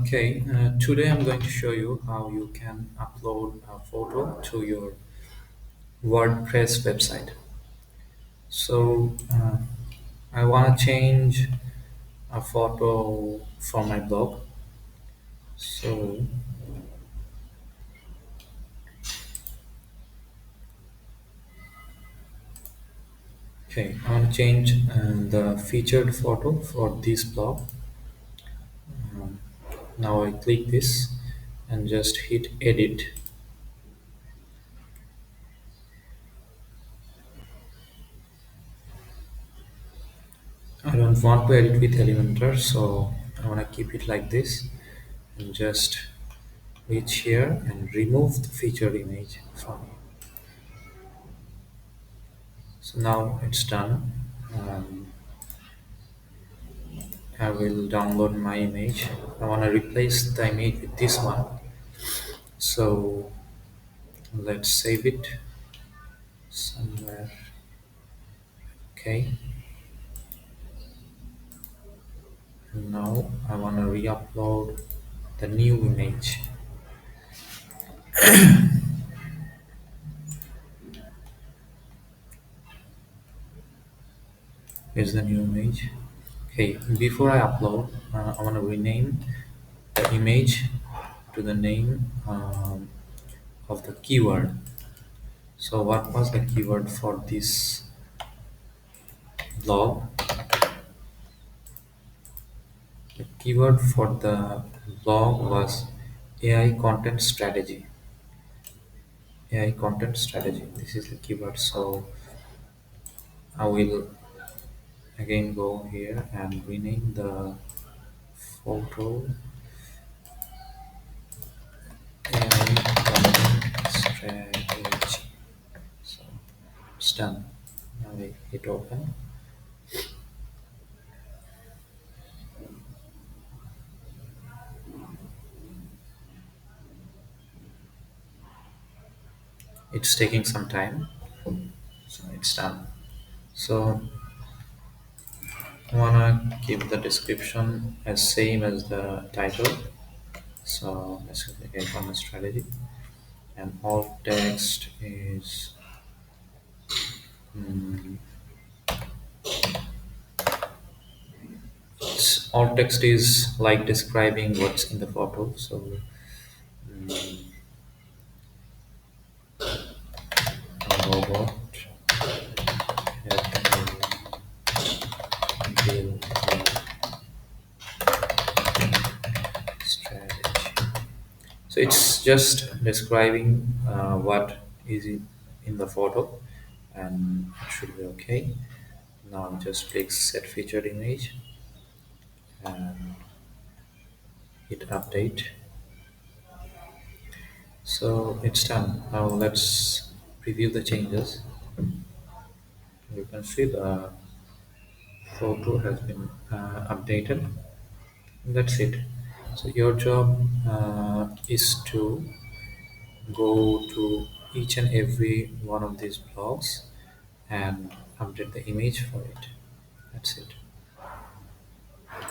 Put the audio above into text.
Okay, today I'm going to show you how you can upload a photo to your WordPress website. So I want to change a photo for my blog. So okay, I want to change the featured photo for this blog. Um, Now I click this and just hit edit. I don't want to edit with Elementor, so I want to keep it like this and just reach here and remove the featured image from here. So now it's done. I will download my image. I want to replace the image with this one. So let's save it somewhere. Okay. And now I want to re-upload the new image. Here's the new image. Okay. Before I upload, I want to rename the image to the name of the keyword. So what was the keyword for this blog? The keyword for the blog was AI content strategy. AI content strategy. This is the keyword. So I will again go here and rename the photo AI content strategy. So it's done. Now we hit open. It's taking some time. So it's done. So I wanna keep the description as same as the title. So let's click e-commerce strategy, and alt text is mm, alt text is like describing what's in the photo. So mm, a robot helping build a strategy. So it's just describing what is in the photo, and it should be okay. Now just click set featured image and hit update. So it's done. Now let's preview the changes. You can see the photo has been updated. That's it. So your job is to go to each and every one of these blogs and update the image for it. That's it.